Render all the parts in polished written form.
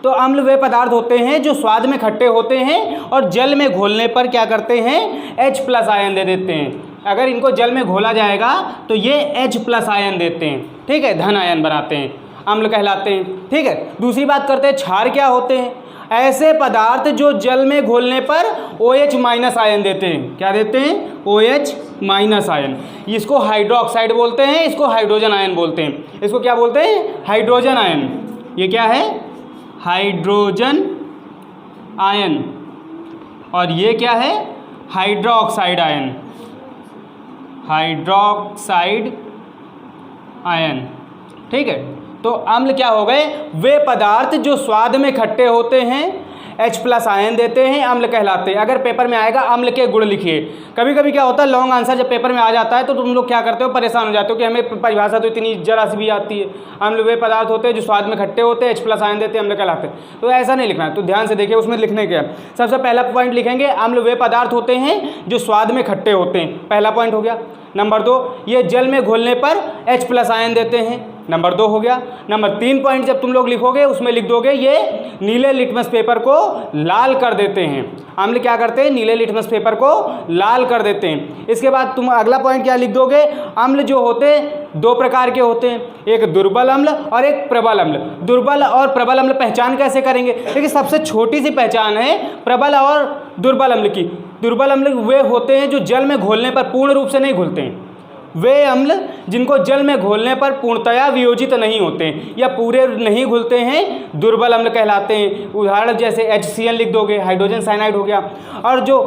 तो अम्ल वे पदार्थ होते हैं जो स्वाद में खट्टे होते हैं और जल में घोलने पर क्या करते हैं, H+ आयन दे देते हैं। अगर इनको जल में घोला जाएगा तो ये H+ आयन देते हैं, ठीक है, धन आयन बनाते हैं, अम्ल कहलाते हैं। ठीक है, दूसरी बात करते हैं क्षार क्या होते हैं। ऐसे पदार्थ जो जल में घोलने पर OH- आयन देते हैं। क्या देते हैं, OH- आयन। इसको हाइड्रोक्साइड बोलते हैं, इसको हाइड्रोजन आयन बोलते हैं। इसको क्या बोलते हैं, हाइड्रोजन आयन। ये क्या है, हाइड्रोजन आयन। और ये क्या है, हाइड्रोक्साइड आयन, हाइड्रोक्साइड आयन। ठीक है, तो अम्ल क्या हो गए, वे पदार्थ जो स्वाद में खट्टे होते हैं, H+ आयन देते हैं, अम्ल कहलाते हैं। अगर पेपर में आएगा अम्ल के गुण लिखिए। कभी कभी क्या होता है, लॉन्ग आंसर जब पेपर में आ जाता है तो तुम लोग क्या करते हो, परेशान हो जाते हो कि हमें परिभाषा तो इतनी जरा सी भी आती है। अम्ल वे पदार्थ होते हैं जो स्वाद में खट्टे होते हैं, H+ आयन देते हैं, अम्ल कहलाते हैं। तो ऐसा नहीं लिखना है, तो ध्यान से देखिए उसमें लिखने क्या। सबसे पहला पॉइंट लिखेंगे, अम्ल वे पदार्थ होते हैं जो स्वाद में खट्टे होते हैं, पहला पॉइंट हो गया। नंबर 2, ये जल में घोलने पर H+ आयन देते हैं, नंबर 2 हो गया। नंबर 3 पॉइंट जब तुम लोग लिखोगे उसमें लिख दोगे, ये नीले लिटमस पेपर को लाल कर देते हैं। अम्ल क्या करते हैं, नीले लिटमस पेपर को लाल कर देते हैं। इसके बाद तुम अगला पॉइंट क्या लिख दोगे, अम्ल जो होते हैं 2 प्रकार के होते हैं, एक दुर्बल अम्ल और एक प्रबल अम्ल। दुर्बल और प्रबल अम्ल पहचान कैसे करेंगे, देखिए सबसे छोटी सी पहचान है प्रबल और दुर्बल अम्ल की। दुर्बल अम्ल वे होते हैं जो जल में घोलने पर पूर्ण रूप से नहीं घुलते हैं। वे अम्ल जिनको जल में घोलने पर पूर्णतया वियोजित नहीं होते हैं या पूरे नहीं घुलते हैं, दुर्बल अम्ल कहलाते हैं। उदाहरण जैसे HCl लिख दोगे, हाइड्रोजन साइनाइड हो गया। और जो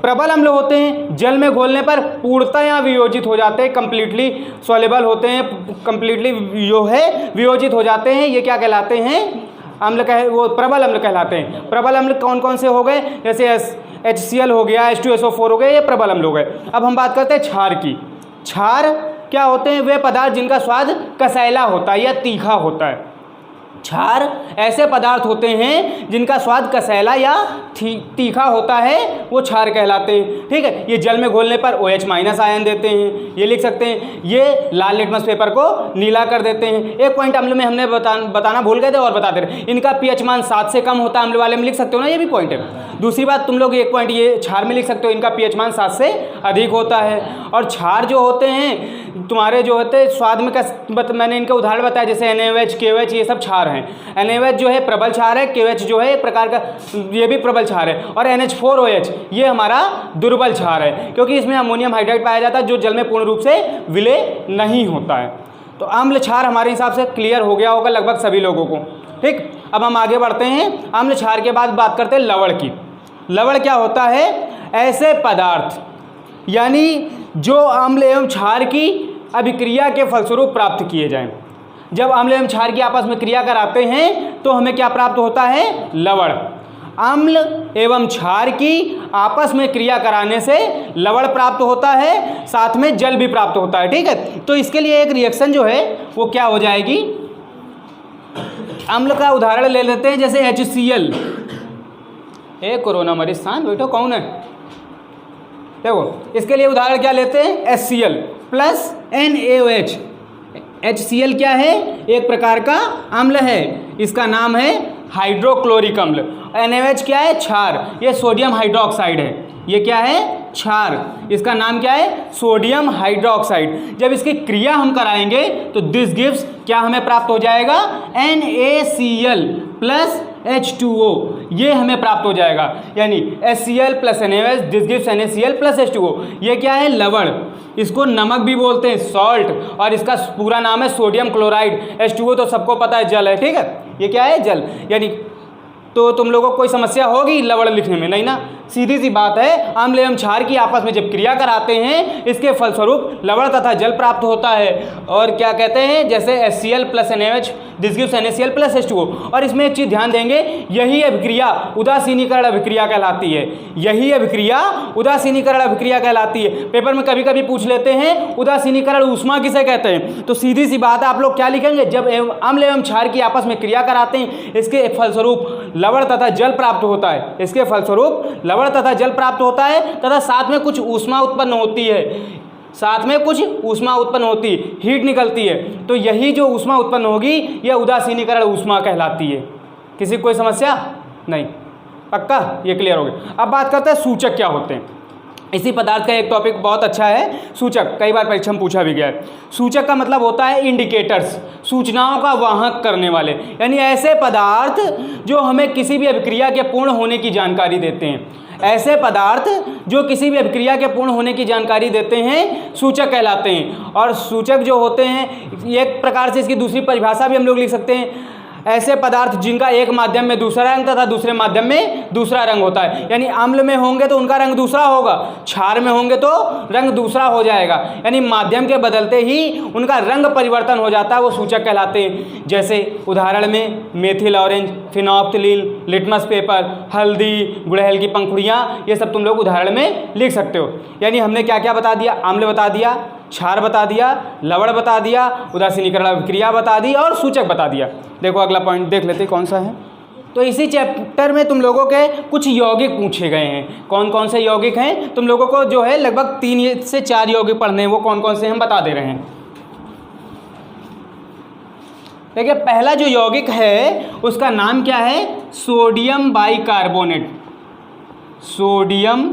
प्रबल अम्ल होते हैं जल में घोलने पर पूर्णतया वियोजित हो जाते हैं, कंप्लीटली सॉल्युबल होते हैं, कंप्लीटली जो है वियोजित हो जाते हैं। ये क्या कहलाते हैं, अम्ल वो प्रबल अम्ल कहलाते हैं। प्रबल अम्ल कौन कौन से हो गए, जैसे HCl हो गया, H2SO4 हो गया, ये प्रबल अम्ल हो गए। अब हम बात करते हैं क्षार की। क्षार क्या होते हैं, वे पदार्थ जिनका स्वाद कसैला होता है या तीखा होता है। क्षार ऐसे पदार्थ होते हैं जिनका स्वाद कसैला या तीखा होता है, वो क्षार कहलाते हैं। ठीक है, ये जल में घोलने पर OH- आयन देते हैं, ये लिख सकते हैं। ये लाल लिटमस पेपर को नीला कर देते हैं। एक पॉइंट अम्ल में हमने बताना भूल गए थे और बताते रहे, इनका pH मान 7 से कम होता है, अम्ल वाले में लिख सकते हो ना, ये भी पॉइंट है। दूसरी बात तुम लोग एक पॉइंट ये क्षार में लिख सकते हो, इनका pH मान 7 से अधिक होता है। और क्षार जो होते हैं तुम्हारे जो होते हैं स्वाद में मैंने इनका उदाहरण बताया, जैसे NaOH, KOH, ये सब क्षार हैं। NaOH जो है प्रबल क्षार है, KOH जो है एक प्रकार का ये भी प्रबल क्षार है, और NH4OH ये हमारा दुर्बल क्षार है, क्योंकि इसमें अमोनियम हाइड्राइड पाया जाता है जो जल में पूर्ण रूप से विलय नहीं होता है। तो अम्ल क्षार हमारे हिसाब से क्लियर हो गया होगा लगभग सभी लोगों को। ठीक, अब हम आगे बढ़ते हैं। अम्ल क्षार के बाद बात करते हैं लवण की। लवण क्या होता है, ऐसे पदार्थ यानी जो अम्ल एवं क्षार की अभिक्रिया के फलस्वरूप प्राप्त किए जाएं। जब अम्ल एवं क्षार की आपस में क्रिया कराते हैं तो हमें क्या प्राप्त होता है, लवण। अम्ल एवं क्षार की आपस में क्रिया कराने से लवण प्राप्त होता है, साथ में जल भी प्राप्त होता है। ठीक है, तो इसके लिए एक रिएक्शन जो है वो क्या हो जाएगी, अम्ल का उदाहरण ले लेते हैं, जैसे HCl। कोरोना मरीज शांत बैठो, कौन है, देखो इसके लिए उदाहरण क्या लेते हैं, HCl प्लस NaOH। HCl क्या है, एक प्रकार का अम्ल है, इसका नाम है हाइड्रोक्लोरिक अम्ल। NaOH क्या है, क्षार, ये सोडियम हाइड्रोक्साइड है। ये क्या है, क्षार, इसका नाम क्या है, सोडियम हाइड्रोक्साइड। जब इसकी क्रिया हम कराएंगे तो दिस गिव्स क्या हमें प्राप्त हो जाएगा, NaCl प्लस H2O, ये हमें प्राप्त हो जाएगा। यानी HCl plus NaOH this gives NaCl plus H2O। ये क्या है, लवण, इसको नमक भी बोलते हैं, सॉल्ट, और इसका पूरा नाम है सोडियम क्लोराइड। H2O तो सबको पता है जल है। ठीक है, ये क्या है, जल। यानी तो तुम लोगों को कोई समस्या होगी लवण लिखने में, नहीं ना, सीधी सी बात है। अम्ल एवं क्षार की आपस में जब क्रिया कराते हैं इसके फलस्वरूप लवण तथा जल प्राप्त होता है। और क्या कहते हैं, जैसे HCl plus NaOH this gives NaCl plus H2O। और इसमें एक चीज़ ध्यान देंगे, यही अभिक्रिया उदासीनीकरण अभिक्रिया कहलाती है। यही अभिक्रिया उदासीनीकरण अभिक्रिया कहलाती है। पेपर में कभी कभी पूछ लेते हैं उदासीनीकरण ऊष्मा किसे कहते हैं, तो सीधी सी बात है, आप लोग क्या लिखेंगे, जब अम्ल एवं क्षार की आपस में क्रिया कराते हैं इसके फलस्वरूप लवण तथा जल प्राप्त होता है। इसके फलस्वरूप लवण तथा जल प्राप्त होता है तथा साथ में कुछ ऊष्मा उत्पन्न होती है, साथ में कुछ ऊष्मा उत्पन्न होती है, हीट निकलती है। तो यही जो ऊष्मा उत्पन्न होगी यह उदासीनीकरण ऊष्मा कहलाती है। किसी को कोई समस्या नहीं, पक्का, ये क्लियर हो गया। अब बात करते हैं सूचक क्या होते हैं। इसी पदार्थ का एक टॉपिक बहुत अच्छा है सूचक, कई बार परीक्षा में पूछा भी गया है। सूचक का मतलब होता है इंडिकेटर्स, सूचनाओं का वाहक करने वाले, यानी ऐसे पदार्थ जो हमें किसी भी अभिक्रिया के पूर्ण होने की जानकारी देते हैं। ऐसे पदार्थ जो किसी भी अभिक्रिया के पूर्ण होने की जानकारी देते हैं सूचक कहलाते हैं। और सूचक जो होते हैं, एक प्रकार से इसकी दूसरी परिभाषा भी हम लोग लिख सकते हैं, ऐसे पदार्थ जिनका एक माध्यम में दूसरा रंग तथा दूसरे माध्यम में दूसरा रंग होता है। यानी अम्ल में होंगे तो उनका रंग दूसरा होगा, क्षार में होंगे तो रंग दूसरा हो जाएगा, यानी माध्यम के बदलते ही उनका रंग परिवर्तन हो जाता है, वो सूचक कहलाते हैं। जैसे उदाहरण में methyl orange, phenolphthalein, litmus paper, हल्दी, गुड़हल की पंखुड़ियाँ, ये सब तुम लोग उदाहरण में लिख सकते हो। यानी हमने क्या क्या बता दिया, अम्ल बता दिया, क्षार बता दिया, लवण बता दिया, उदासीनीकरण अभिक्रिया बता दी और सूचक बता दिया। देखो अगला पॉइंट देख लेते कौन सा है। तो इसी चैप्टर में तुम लोगों के कुछ यौगिक पूछे गए हैं। कौन कौन से यौगिक हैं तुम लोगों को जो है लगभग 3 से 4 यौगिक पढ़ने हैं, वो कौन कौन से हम बता दे रहे हैं। देखिए पहला जो यौगिक है उसका नाम क्या है, सोडियम बाइकार्बोनेट, सोडियम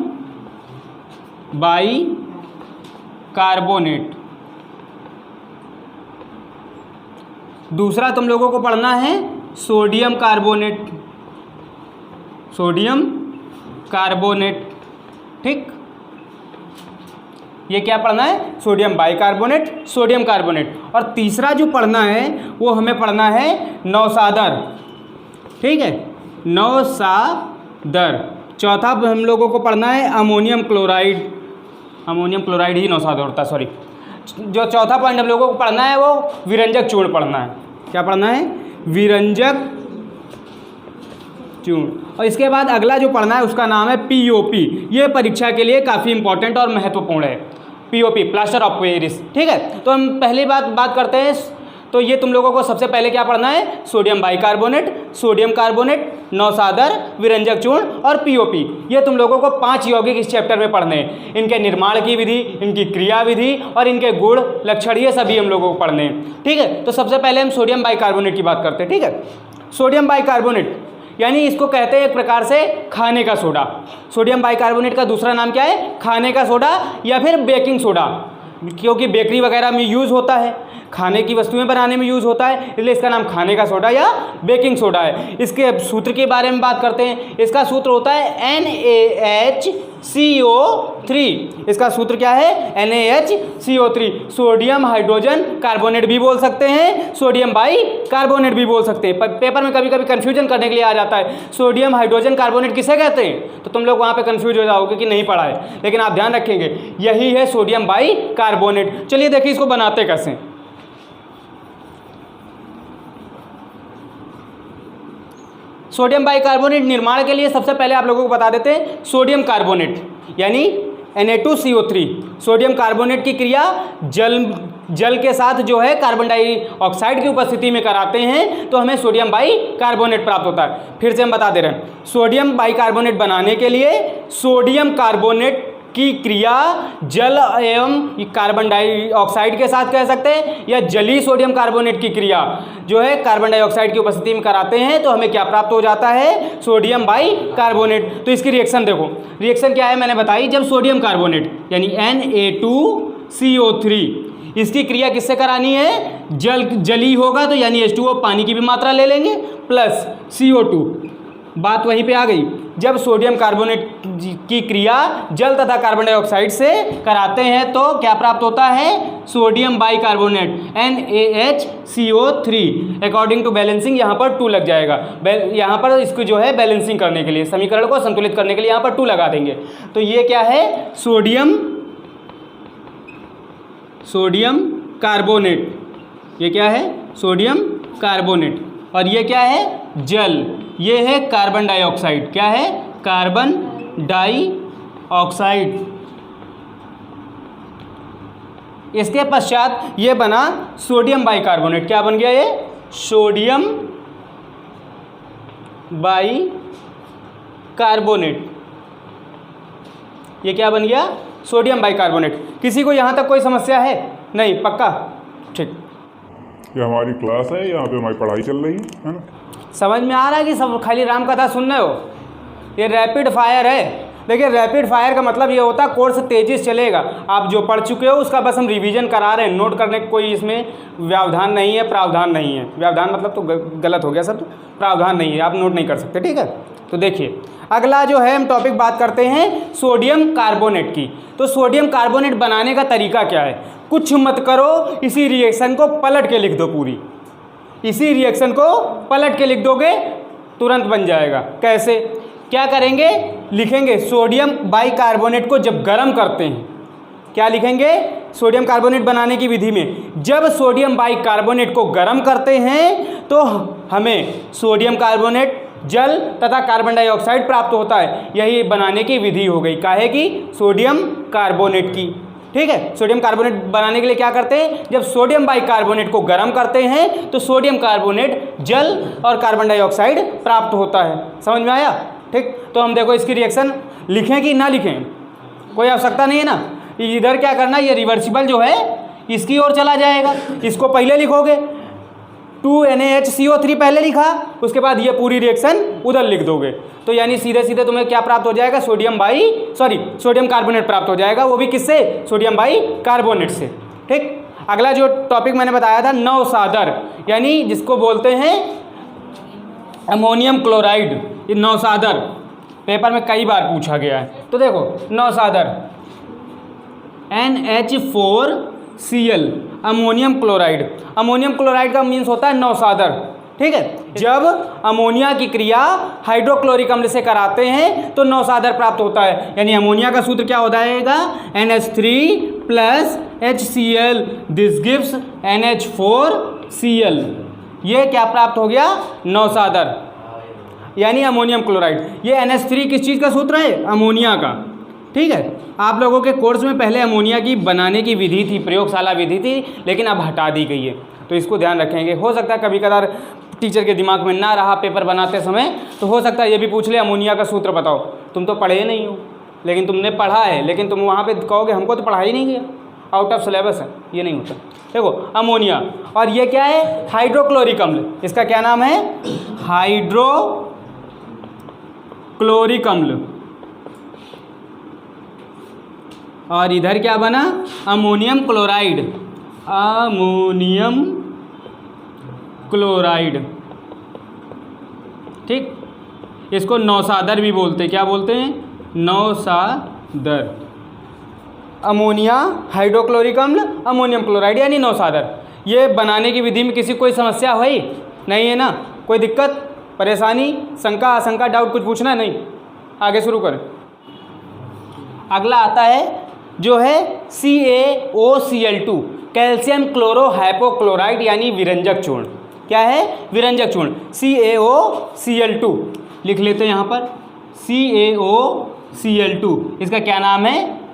बाइकार्बोनेट। दूसरा तुम लोगों को पढ़ना है सोडियम कार्बोनेट, सोडियम कार्बोनेट, ठीक। ये क्या पढ़ना है, सोडियम बाइकार्बोनेट, सोडियम कार्बोनेट। और तीसरा जो पढ़ना है वो हमें पढ़ना है नौसादर, ठीक है, नौसादर। चौथा हम लोगों को पढ़ना है अमोनियम क्लोराइड, अमोनियम क्लोराइड ही नौसादर होता है, सॉरी। जो चौथा पॉइंट हम लोगों को पढ़ना है वो विरंजक चूर्ण पढ़ना है। क्या पढ़ना है, विरंजक चूर्ण। और इसके बाद अगला जो पढ़ना है उसका नाम है पीओपी। ये परीक्षा के लिए काफ़ी इंपॉर्टेंट और महत्वपूर्ण है, पीओपी, प्लास्टर ऑफ पेरिस, ठीक है। तो हम पहली बात करते हैं। तो ये तुम लोगों को सबसे पहले क्या पढ़ना है, सोडियम बाइकार्बोनेट, सोडियम कार्बोनेट, नौसादर, विरंजक चूर्ण और पीओपी। ये तुम लोगों को 5 यौगिक इस चैप्टर में पढ़ने हैं। इनके निर्माण की विधि, इनकी क्रिया विधि और इनके गुण लक्षण, ये सभी हम लोगों को पढ़ने हैं, ठीक है। तो सबसे पहले हम सोडियम बाइकार्बोनेट की बात करते हैं, ठीक है। सोडियम बाइकार्बोनेट यानी इसको कहते हैं एक प्रकार से खाने का सोडा। सोडियम बाइकार्बोनेट का दूसरा नाम क्या है, खाने का सोडा या फिर बेकिंग सोडा, क्योंकि बेकरी वगैरह में यूज़ होता है, खाने की वस्तुएं बनाने में यूज़ होता है, इसलिए इसका नाम खाने का सोडा या बेकिंग सोडा है। इसके सूत्र के बारे में बात करते हैं। इसका सूत्र होता है NaHCO3। इसका सूत्र क्या है, NaHCO3। सोडियम हाइड्रोजन कार्बोनेट भी बोल सकते हैं, सोडियम बाइकार्बोनेट भी बोल सकते हैं। पेपर में कभी कभी कन्फ्यूजन करने के लिए आ जाता है, सोडियम हाइड्रोजन कार्बोनेट किसे कहते हैं, तो तुम लोग वहाँ पे कन्फ्यूज हो जाओगे कि नहीं पढ़ा है, लेकिन आप ध्यान रखेंगे यही है सोडियम बाइकार्बोनेट। चलिए देखिए इसको बनाते कैसे। सोडियम बाइकार्बोनेट निर्माण के लिए सबसे पहले आप लोगों को बता देते हैं सोडियम कार्बोनेट यानी Na2CO3। सोडियम कार्बोनेट की क्रिया जल के साथ जो है कार्बन डाइऑक्साइड की उपस्थिति में कराते हैं तो हमें सोडियम बाइकार्बोनेट प्राप्त होता है। फिर से हम बता दे रहे हैं, सोडियम बाइकार्बोनेट बनाने के लिए सोडियम कार्बोनेट की क्रिया जल एवं कार्बन डाइऑक्साइड के साथ कह सकते हैं, या जलीय सोडियम कार्बोनेट की क्रिया जो है कार्बन डाइऑक्साइड की उपस्थिति में कराते हैं तो हमें क्या प्राप्त हो जाता है, सोडियम बाइकार्बोनेट। तो इसकी रिएक्शन देखो, रिएक्शन क्या है मैंने बताई, जब सोडियम कार्बोनेट यानी Na2CO3 इसकी क्रिया किससे करानी है, जली होगा तो यानी H2O पानी की भी मात्रा ले लेंगे प्लस CO2, बात वहीं पे आ गई। जब सोडियम कार्बोनेट की क्रिया जल तथा कार्बन डाइऑक्साइड से कराते हैं तो क्या प्राप्त होता है, sodium bicarbonate NaHCO3। According to balancing यहाँ पर 2 लग जाएगा, यहाँ पर इसको जो है बैलेंसिंग करने के लिए, समीकरण को संतुलित करने के लिए यहाँ पर 2 लगा देंगे। तो ये क्या है, सोडियम कार्बोनेट, ये क्या है, सोडियम कार्बोनेट। और ये क्या है, जल, ये है कार्बन डाइऑक्साइड, क्या है, कार्बन डाइऑक्साइड। इसके पश्चात ये बना सोडियम बाइकार्बोनेट। क्या बन गया ये, सोडियम बाइकार्बोनेट। ये क्या बन गया, सोडियम बाइकार्बोनेट। किसी को यहाँ तक कोई समस्या है, नहीं, पक्का, ठीक। ये हमारी क्लास है, यहाँ पे हमारी पढ़ाई चल रही है ना। समझ में आ रहा है कि सब खाली राम कथा सुन रहे हो? ये रैपिड फायर है। देखिए रैपिड फायर का मतलब ये होता है कोर्स तेजी से चलेगा। आप जो पढ़ चुके हो उसका बस हम रिवीजन करा रहे हैं, नोट करने का कोई इसमें व्यवधान नहीं है, प्रावधान नहीं है। व्यवधान मतलब तो गलत हो गया सब, प्रावधान नहीं है, आप नोट नहीं कर सकते, ठीक है। तो देखिए अगला जो है हम टॉपिक बात करते हैं सोडियम कार्बोनेट की। तो सोडियम कार्बोनेट बनाने का तरीका क्या है? कुछ मत करो, इसी रिएक्शन को पलट के लिख दो, पूरी इसी रिएक्शन को पलट के लिख दोगे तुरंत बन जाएगा। कैसे, क्या करेंगे? लिखेंगे सोडियम बाइकार्बोनेट को जब गर्म करते हैं, क्या लिखेंगे? सोडियम कार्बोनेट बनाने की विधि में जब सोडियम बाइकार्बोनेट को गर्म करते हैं तो हमें सोडियम कार्बोनेट, जल तथा कार्बन डाइऑक्साइड प्राप्त होता है। यही बनाने की विधि हो गई, काहे की? सोडियम कार्बोनेट की, ठीक है। सोडियम कार्बोनेट बनाने के लिए क्या करते हैं? जब सोडियम बाइकार्बोनेट को गर्म करते हैं तो सोडियम कार्बोनेट, जल और कार्बन डाइऑक्साइड प्राप्त होता है। समझ में आया? ठीक। तो हम देखो इसकी रिएक्शन लिखें कि ना लिखें, कोई आवश्यकता नहीं है ना। इधर क्या करना, ये रिवर्सिबल जो है इसकी ओर चला जाएगा। इसको पहले लिखोगे, 2NaHCO3 पहले लिखा, उसके बाद ये पूरी रिएक्शन उधर लिख दोगे। तो यानी सीधे सीधे तुम्हें क्या प्राप्त हो जाएगा? सोडियम कार्बोनेट प्राप्त हो जाएगा, वो भी किससे? सोडियम बाइकार्बोनेट से, ठीक। अगला जो टॉपिक मैंने बताया था नौसादर, यानी जिसको बोलते हैं अमोनियम क्लोराइड। ये नौसादर पेपर में कई बार पूछा गया है। तो देखो नौसादर NH4Cl ammonium chloride. Ammonium chloride का मीन्स होता है नौसादर, ठीक है। जब अमोनिया की क्रिया हाइड्रोक्लोरिक अम्ल से कराते हैं तो नौसादर प्राप्त होता है। यानी अमोनिया का सूत्र क्या हो जाएगा? NH3 + HCl, this gives NH4Cl। ये क्या प्राप्त हो गया? नौसादर, यानी अमोनियम क्लोराइड। ये NH3 किस चीज़ का सूत्र है? अमोनिया का, ठीक है। आप लोगों के कोर्स में पहले अमोनिया की बनाने की विधि थी, प्रयोगशाला विधि थी, लेकिन अब हटा दी गई है, तो इसको ध्यान रखेंगे। हो सकता है कभी कभार टीचर के दिमाग में ना रहा पेपर बनाते समय, तो हो सकता है ये भी पूछ ले अमोनिया का सूत्र बताओ। तुम तो पढ़े नहीं हो, लेकिन तुमने पढ़ा है, लेकिन तुम वहाँ पे कहोगे हमको तो पढ़ा ही नहीं गया, आउट ऑफ सिलेबस है। ये नहीं होता। देखो अमोनिया, और ये क्या है? हाइड्रोक्लोरिक अम्ल। इसका क्या नाम है? हाइड्रोक्लोरिक अम्ल। और इधर क्या बना? Ammonium chloride. अमोनियम क्लोराइड, ठीक। इसको नौसादर भी बोलते हैं। क्या बोलते हैं? नौसादर। अमोनिया, हाइड्रोक्लोरिक अम्ल, अमोनियम क्लोराइड यानी नौसादर। ये बनाने की विधि में किसी कोई समस्या हुई नहीं है ना? कोई दिक्कत, परेशानी, शंका, आशंका, डाउट कुछ पूछना है? नहीं। आगे शुरू करें। अगला आता है जो है CaOCl2, कैल्शियम क्लोरो हाइपोक्लोराइड यानी विरंजक चूर्ण। क्या है? विरंजक चूर्ण। CaOCl2 लिख लेते हैं यहाँ पर, CaOCl2। इसका क्या नाम है?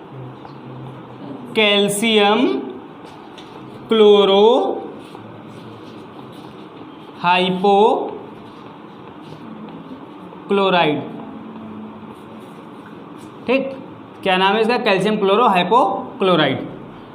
कैल्शियम क्लोरो हाइपोक्लोराइड, ठीक। क्या नाम है इसका? कैल्शियम क्लोरो हाइपोक्लोराइड,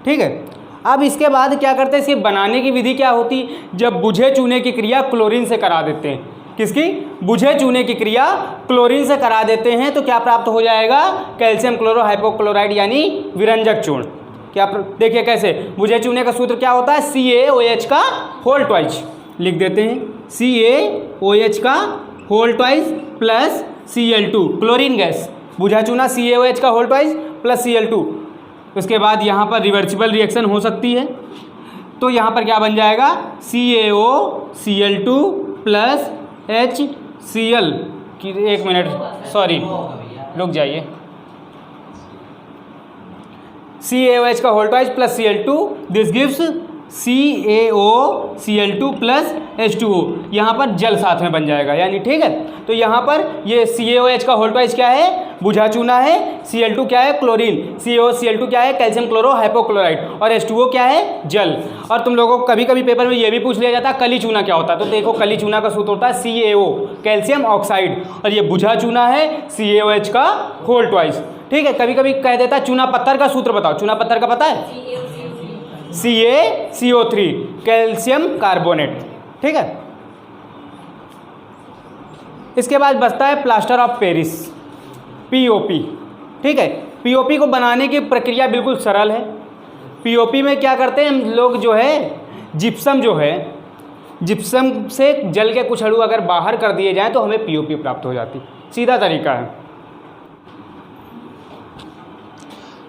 ठीक है। अब इसके बाद क्या करते हैं? इसकी बनाने की विधि क्या होती? जब बुझे चूने की क्रिया क्लोरीन से करा देते हैं। किसकी? बुझे चूने की क्रिया क्लोरीन से करा देते हैं तो क्या प्राप्त हो जाएगा? कैल्शियम क्लोरो हाइपोक्लोराइड यानी विरंजक चूर्ण। क्या देखिए कैसे? बुझे चूने का सूत्र क्या होता है? CaOH का होल ट्वाइस लिख देते हैं, CaOH का whole twice plus Cl2, chlorine gas. बुझा चूना CaOH का होल ट्वाइस प्लस Cl2। उसके बाद यहाँ पर रिवर्सिबल रिएक्शन हो सकती है, तो यहाँ पर क्या बन जाएगा? CaOCl2 प्लस HCl की, एक मिनट सॉरी रुक जाइए, CaOH का whole twice plus Cl2, this gives CaOCl2 plus H2O। यहाँ पर जल साथ में बन जाएगा यानी, ठीक है। तो यहाँ पर ये CaOH का होल ट्वाइस क्या है? बुझा चूना है। Cl2 क्या है? क्लोरीन। CaOCl2 क्या है? Calcium chloro hypochloride. और H2O क्या है? जल। और तुम लोगों को कभी कभी पेपर में ये भी पूछ लिया जाता है कली चूना क्या होता है। तो देखो कली चूना का सूत्र होता है CaO, कैल्शियम ऑक्साइड, और ये बुझा चूना है CaOH का होल ट्वाइस, ठीक है। कभी कभी कह देता है चूना पत्थर का सूत्र बताओ। चूना पत्थर का पता है? CaCO3, कैल्शियम कार्बोनेट, ठीक है। इसके बाद बचता है प्लास्टर ऑफ पेरिस, पीओपी। ठीक है, पीओपी को बनाने की प्रक्रिया बिल्कुल सरल है। पीओपी में क्या करते हैं हम लोग, जो है जिप्सम, जो है जिप्सम से जल के कुछ अणु अगर बाहर कर दिए जाएं तो हमें पीओपी प्राप्त हो जाती। सीधा तरीका है।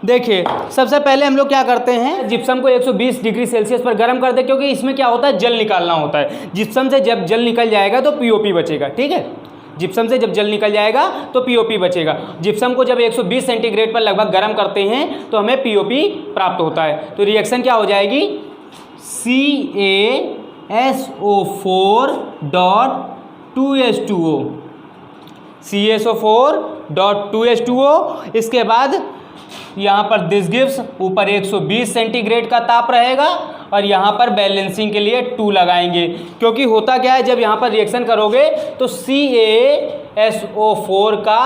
देखिए, सबसे पहले हम लोग क्या करते हैं, जिप्सम को 120 डिग्री सेल्सियस पर गर्म कर दे, क्योंकि इसमें क्या होता है, जल निकालना होता है। जिप्सम से जब जल निकल जाएगा तो पीओपी बचेगा। ठीक है, जिप्सम से जब जल निकल जाएगा तो पीओपी बचेगा। जिप्सम को जब 120 सेंटीग्रेड पर लगभग गर्म करते हैं तो हमें पीओपी प्राप्त होता है। तो रिएक्शन क्या हो जाएगी, CaSO4.2H2O, CaSO4.2H2O। इसके बाद यहाँ पर दिस गिव्स, ऊपर 120 सेंटीग्रेड का ताप रहेगा और यहाँ पर बैलेंसिंग के लिए 2 लगाएंगे, क्योंकि होता क्या है, जब यहाँ पर रिएक्शन करोगे तो CaSO4 का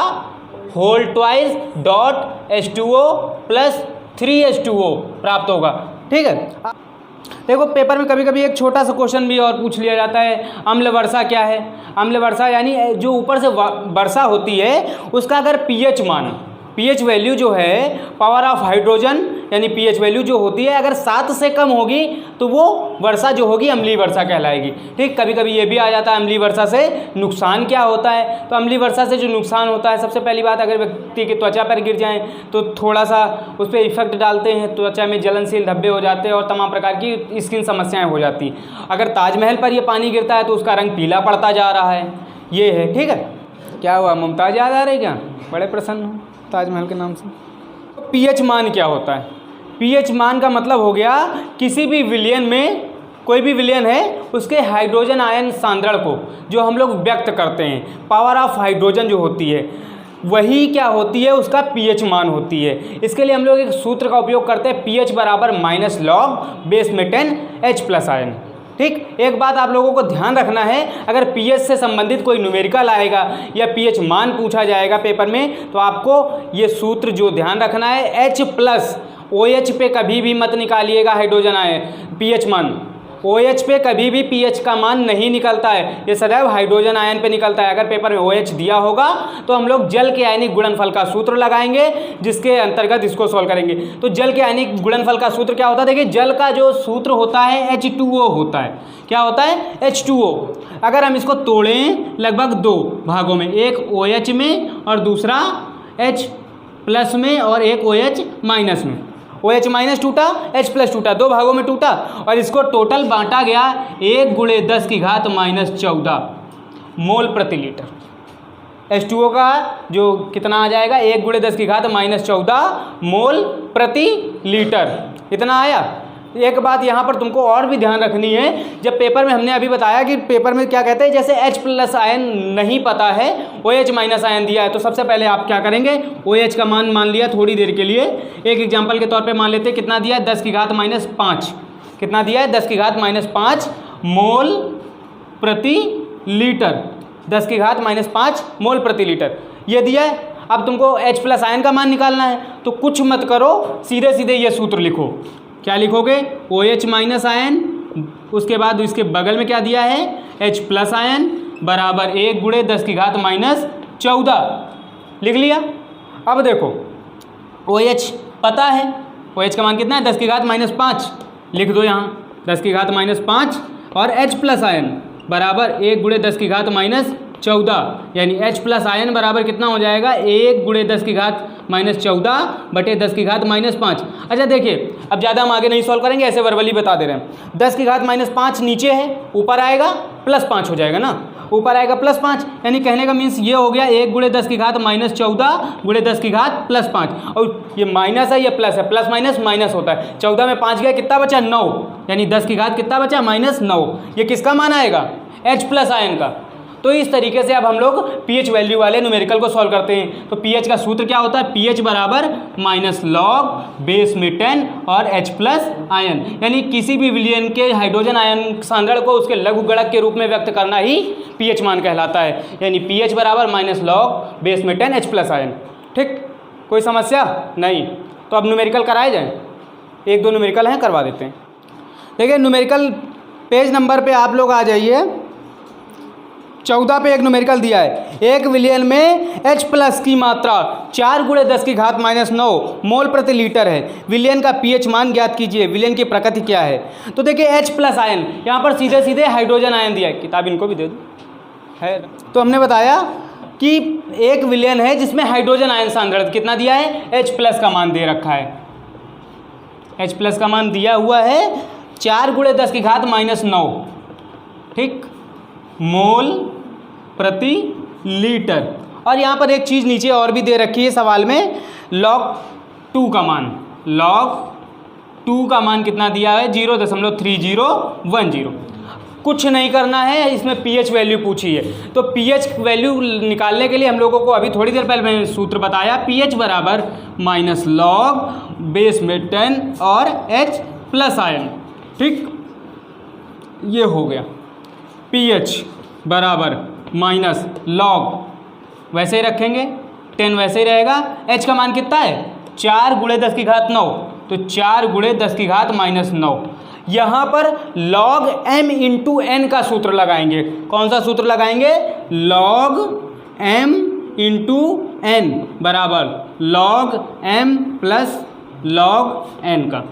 whole twice dot H2O plus 3H2O प्राप्त होगा। ठीक है, देखो पेपर में कभी कभी एक छोटा सा क्वेश्चन भी और पूछ लिया जाता है, अम्ल वर्षा क्या है। अम्ल वर्षा यानी जो ऊपर से वर्षा होती है उसका अगर पीएच मान, पीएच वैल्यू जो है, पावर ऑफ हाइड्रोजन यानी पीएच वैल्यू जो होती है, अगर 7 से कम होगी तो वो वर्षा जो होगी अम्लीय वर्षा कहलाएगी। ठीक, कभी कभी ये भी आ जाता है अम्लीय वर्षा से नुकसान क्या होता है। तो अम्लीय वर्षा से जो नुकसान होता है, सबसे पहली बात, अगर व्यक्ति की त्वचा पर गिर जाएँ तो थोड़ा सा उस पर इफेक्ट डालते हैं, त्वचा में जलनशील धब्बे हो जाते हैं और तमाम प्रकार की स्किन समस्याएँ हो जाती। अगर ताजमहल पर यह पानी गिरता है तो उसका रंग पीला पड़ता जा रहा है, ये है। ठीक है, क्या हुआ, मुमताज़ याद आ रही क्या, बड़े प्रसन्न हो ताजमहल के नाम से। पीएच मान क्या होता है, पीएच मान का मतलब हो गया किसी भी विलयन में, कोई भी विलयन है उसके हाइड्रोजन आयन सांद्रण को जो हम लोग व्यक्त करते हैं, पावर ऑफ हाइड्रोजन जो होती है वही क्या होती है, उसका पीएच मान होती है। इसके लिए हम लोग एक सूत्र का उपयोग करते हैं, pH बराबर माइनस लॉग बेस में 10 H+ आयन। ठीक, एक बात आप लोगों को ध्यान रखना है, अगर पीएच से संबंधित कोई न्यूमेरिकल आएगा या पीएच मान पूछा जाएगा पेपर में तो आपको ये सूत्र जो ध्यान रखना है, H+, OH पे कभी भी मत निकालिएगा हाइड्रोजन आयन पीएच मान। OH पे कभी भी pH का मान नहीं निकलता है, ये सदैव हाइड्रोजन आयन पे निकलता है। अगर पेपर में OH दिया होगा तो हम लोग जल के आयनिक गुणनफल का सूत्र लगाएंगे, जिसके अंतर्गत इसको सॉल्व करेंगे। तो जल के आयनिक गुणनफल का सूत्र क्या होता है, देखिए जल का जो सूत्र होता है H2O होता है। क्या होता है, H2O। अगर हम इसको तोड़ें लगभग 2 भागों में, एक OH में और दूसरा H+ में और एक OH- में, OH- टूटा, H+ टूटा, 2 भागों में टूटा और इसको टोटल बांटा गया 1 × 10⁻14 मोल प्रति लीटर। H2O का जो कितना आ जाएगा, 1 × 10⁻14 मोल प्रति लीटर, इतना आया। एक बात यहाँ पर तुमको और भी ध्यान रखनी है, जब पेपर में हमने अभी बताया कि पेपर में क्या कहते हैं, जैसे H+ आयन नहीं पता है, OH- आयन दिया है, तो सबसे पहले आप क्या करेंगे, OH का मान लिया थोड़ी देर के लिए। एक एग्जांपल के तौर पे मान लेते हैं, कितना दिया है, 10⁻5, कितना दिया है, 10⁻5 मोल प्रति लीटर, 10⁻5 मोल प्रति लीटर ये दिया है। अब तुमको H+ आयन का मान निकालना है, तो कुछ मत करो, सीधे सीधे ये सूत्र लिखो। क्या लिखोगे, OH- आयन, उसके बाद इसके बगल में क्या दिया है, H+ आयन बराबर 1 × 10⁻14 लिख लिया। अब देखो OH पता है, OH का मान कितना है, 10⁻5 लिख दो यहाँ, 10⁻5 और H+ आयन बराबर 1 × 10⁻14 यानी H+ आयन बराबर कितना हो जाएगा, 1 × 10⁻14 बटे 10⁻5। अच्छा देखिए, अब ज़्यादा हम आगे नहीं सॉल्व करेंगे, ऐसे वर्बली बता दे रहे हैं। 10⁻5 नीचे है, ऊपर आएगा +5 हो जाएगा ना, ऊपर आएगा +5, यानी कहने का मीन्स ये हो गया 1 × 10⁻14 × 10⁻5। और ये माइनस है, ये प्लस है, प्लस माइनस माइनस होता है। 14 में 5 गया, कितना बचा, 9, यानी 10 की घात कितना बचा, -9। ये किसका मान आएगा, H+ आयन का। तो इस तरीके से अब हम लोग pH वैल्यू वाले न्यूमेरिकल को सॉल्व करते हैं। तो pH का सूत्र क्या होता है, pH बराबर माइनस लॉग बेस में 10 और H+ आयन, यानी किसी भी विलयन के हाइड्रोजन आयन सांद्रण को उसके लघुगणक के रूप में व्यक्त करना ही pH मान कहलाता है। यानी pH बराबर माइनस लॉग बेस में 10 H+ आयन। ठीक, कोई समस्या नहीं। तो अब न्यूमेरिकल कराए जाएँ, 1-2 न्यूमेरिकल हैं, करवा देते हैं। देखिए न्यूमेरिकल पेज नंबर पे आप लोग आ जाइए 14 पे एक न्यूमेरिकल दिया है, 1 विलियन में H+ की मात्रा 4 × 10⁻⁹ मोल प्रति लीटर है। विलियन का pH मान ज्ञात कीजिए। विलियन की प्रकृति क्या है? तो देखिए H+ आयन, यहाँ पर सीधे सीधे हाइड्रोजन आयन दिया है। किताब इनको भी दे दो, है। तो हमने बताया कि 1 विलियन है जिसमें हाइड्रोजन आयन सांद्रता कितना दिया है? H+ का मान दे रखा है। H+ का मान दिया हुआ है 4 × 10⁻⁹, ठीक, मोल प्रति लीटर। और यहाँ पर एक चीज़ नीचे और भी दे रखी है सवाल में, log 2 का मान। log 2 का मान कितना दिया है? 0.3010। कुछ नहीं करना है, इसमें pH वैल्यू पूछी है। तो pH वैल्यू निकालने के लिए हम लोगों को अभी थोड़ी देर पहले मैंने सूत्र बताया, pH बराबर -log बेस में 10 और H+ आयन, ठीक, ये हो गया। pH बराबर -log, वैसे ही रखेंगे, 10 वैसे ही रहेगा। H का मान कितना है? 4 × 10⁹, तो 4 × 10⁻⁹। यहाँ पर log m × n का सूत्र लगाएंगे। कौन सा सूत्र लगाएंगे? log m × n बराबर log m + log n का,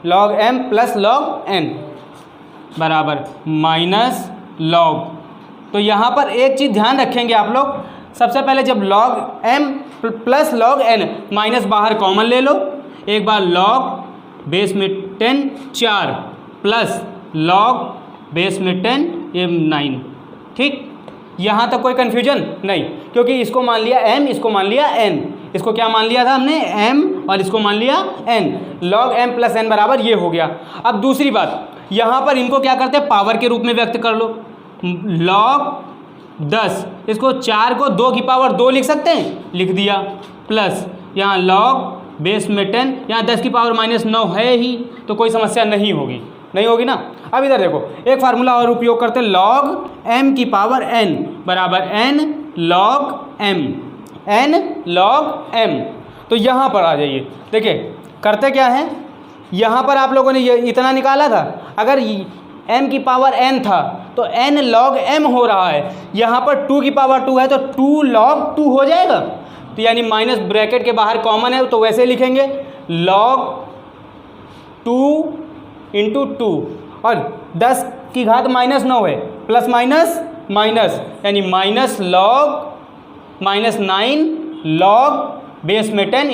log m + log n बराबर -log। तो यहाँ पर एक चीज़ ध्यान रखेंगे आप लोग, सबसे पहले जब log m + log n, minus बाहर कॉमन ले लो, एक बार log बेस में 10 4 प्लस log बेस में 10 ये 9, ठीक। यहाँ तक कोई कन्फ्यूजन नहीं, क्योंकि इसको मान लिया m, इसको मान लिया n। इसको क्या मान लिया था हमने? m, और इसको मान लिया n। log m + n बराबर ये हो गया। अब दूसरी बात, यहाँ पर इनको क्या करते हैं? पावर के रूप में व्यक्त कर लो। log 10, इसको 4 को 2 की पावर 2 लिख सकते हैं, लिख दिया, प्लस यहाँ log बेस में 10, यहाँ 10 की पावर -9 है ही, तो कोई समस्या नहीं होगी, नहीं होगी ना। अब इधर देखो, एक फार्मूला और उपयोग करते हैं, log m की पावर n बराबर n log m, n log m। तो यहाँ पर आ जाइए, देखिए करते क्या है, यहाँ पर आप लोगों ने ये इतना निकाला था, अगर m की पावर n था तो n log m हो रहा है, यहाँ पर 2 की पावर 2 है तो 2 log 2 हो जाएगा। तो यानी माइनस ब्रैकेट के बाहर कॉमन है तो वैसे लिखेंगे log 2 × 2, और 10 की घात -9 है, प्लस माइनस माइनस, यानी -9 log बेस में 10 ×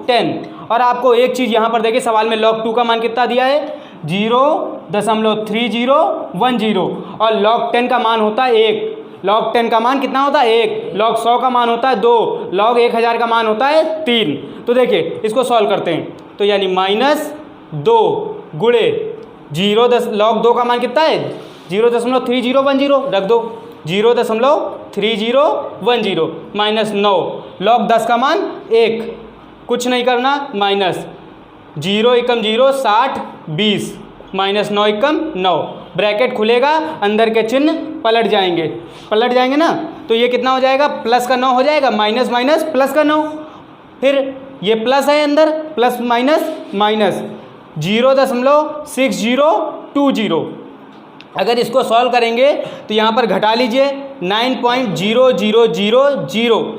10। और आपको एक चीज़ यहाँ पर देखिए, सवाल में log 2 का मान कितना दिया है? 0.3010, और log 10 का मान होता है 1। log 10 का मान कितना होता है? 1। log 100 का मान होता है 2। log 1000 का मान होता है 3। तो देखिए इसको सॉल्व करते हैं, तो यानी -2 गुणे 0, log 2 का मान कितना है? 0.3010, रख दो 0.3010 -9, log 10 का मान 1, कुछ नहीं करना, माइनस 0 × 0 60 20, -9 × 9, ब्रैकेट खुलेगा, अंदर के चिन्ह पलट जाएंगे ना। तो ये कितना हो जाएगा? प्लस का 9 हो जाएगा, माइनस माइनस प्लस का 9, फिर ये प्लस है अंदर, प्लस माइनस माइनस 0.6020। अगर इसको सॉल्व करेंगे तो यहाँ पर घटा लीजिए 9.0000,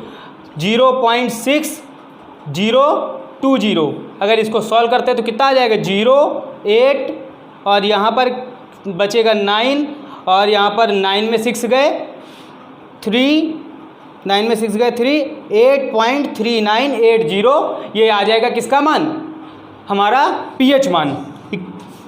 0.6020। अगर इसको सॉल्व करते हैं तो कितना आ जाएगा? 0 8, और यहाँ पर बचेगा 9, और यहाँ पर 9 में 6 गए 3, 9 में 6 गए 3, 8.3980। ये आ जाएगा किसका मान? हमारा pH मान।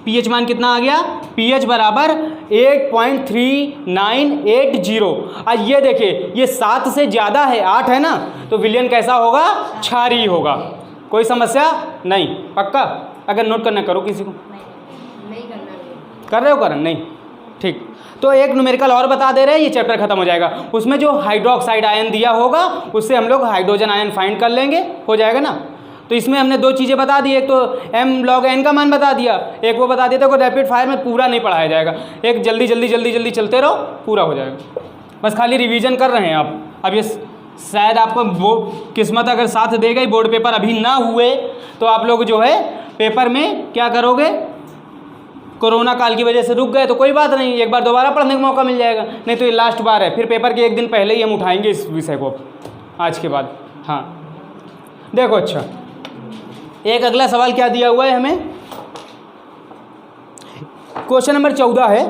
pH मान कितना आ गया? pH बराबर 8.3980। आज ये देखिए, ये 7 से ज़्यादा है, 8 है ना, तो विलियन कैसा होगा? क्षारीय होगा। कोई समस्या नहीं, पक्का? अगर नोट करना करो, किसी को नहीं करना, कर रहे हो? करना नहीं, ठीक। तो एक न्यूमेरिकल और बता दे रहे हैं, ये चैप्टर खत्म हो जाएगा। उसमें जो हाइड्रोक्साइड आयन दिया होगा उससे हम लोग हाइड्रोजन आयन फाइंड कर लेंगे, हो जाएगा ना। तो इसमें हमने 2 चीज़ें बता दी, एक तो m log n का मान बता दिया, एक वो बता दिया था। को रैपिड फायर में पूरा नहीं पढ़ाया जाएगा, एक जल्दी जल्दी जल्दी जल्दी चलते रहो, पूरा हो जाएगा। बस खाली रिवीजन कर रहे हैं आप। अब ये शायद आपको वो किस्मत अगर साथ दे गई, बोर्ड पेपर अभी ना हुए तो आप लोग जो है पेपर में क्या करोगे? कोरोना काल की वजह से रुक गए तो कोई बात नहीं, एक बार दोबारा पढ़ने का मौका मिल जाएगा, नहीं तो ये लास्ट बार है, फिर पेपर के एक दिन पहले ही हम उठाएंगे इस विषय को आज के बाद। हाँ देखो, अच्छा एक अगला सवाल क्या दिया हुआ है हमें, क्वेश्चन नंबर 14 है,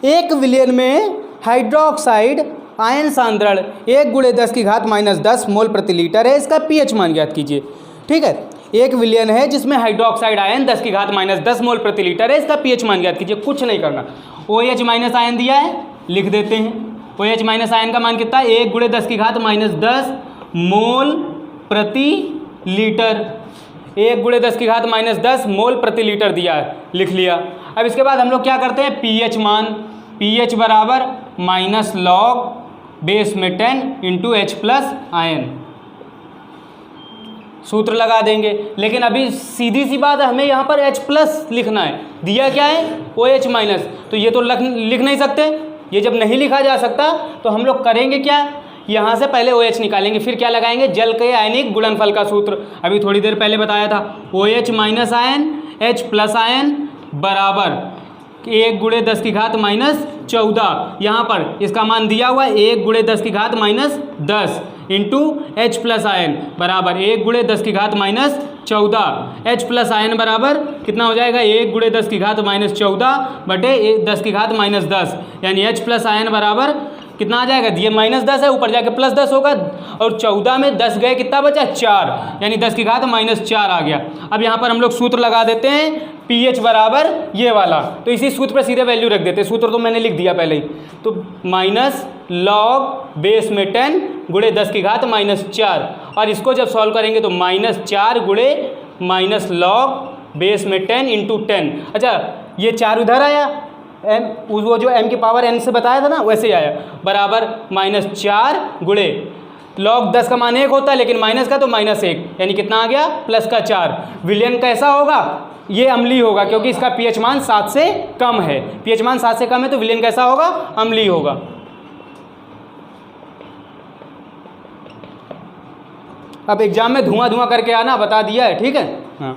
एक विलयन में हाइड्रोक्साइड आयन सांद्रण 1 × 10⁻⁻10 मोल प्रति लीटर है, इसका पीएच मान ज्ञात कीजिए। ठीक है, एक विलयन है जिसमें हाइड्रोक्साइड आयन 10⁻⁻10 मोल प्रति लीटर है, इसका पीएच मान ज्ञात कीजिए। कुछ नहीं करना, OH माइनस आयन दिया है, लिख देते हैं। OH माइनस आयन का मान कितना है, 1 × 10⁻10 मोल प्रति लीटर, 1 × 10⁻10 मोल प्रति लीटर दिया है, लिख लिया। अब इसके बाद हम लोग क्या करते हैं, पीएच मान, पीएच बराबर माइनस लॉग बेस में 10 × H+ आयन, सूत्र लगा देंगे। लेकिन अभी सीधी सी बात है, हमें यहाँ पर H+ लिखना है, दिया क्या है OH माइनस, तो ये तो लिख नहीं सकते। ये जब नहीं लिखा जा सकता तो हम लोग करेंगे क्या, यहाँ से पहले OH निकालेंगे, फिर क्या लगाएंगे, जल के आयनिक गुणनफल का सूत्र, अभी थोड़ी देर पहले बताया था। OH minus ion H+ ion बराबर 1 × 10⁻14, यहाँ पर इसका मान दिया हुआ है 1 × 10⁻10 इंटू H+ आयन बराबर 1 × 10⁻14, H+ आयन बराबर कितना हो जाएगा, 1 × 10⁻14 बटे 10⁻10, यानी H+ आयन बराबर कितना आ जाएगा, ये -10 है, ऊपर जाके +10 होगा, और 14 में 10 गए, कितना बचा 4, यानी 10⁻4 आ गया। अब यहाँ पर हम लोग सूत्र लगा देते हैं, पीएच बराबर ये वाला, तो इसी सूत्र पर सीधे वैल्यू रख देते हैं, सूत्र तो मैंने लिख दिया पहले ही, तो माइनस लॉग बेस में 10 × 10⁻4, और इसको जब सॉल्व करेंगे तो -4 × माइनस लॉग बेस में 10 × 10। अच्छा, ये 4 उधर आया, वो जो m की पावर n से बताया था ना, वैसे आया, बराबर -4 × लॉग 10 का मान 1 होता है, लेकिन माइनस का तो -1, यानी कितना आ गया, +4। विलयन कैसा होगा, ये अम्लीय होगा, क्योंकि इसका पीएच मान 7 से कम है, पीएच मान 7 से कम है, तो विलयन कैसा होगा, अम्लीय होगा। अब एग्जाम में धुआं करके आना, बता दिया है, ठीक है। हाँ।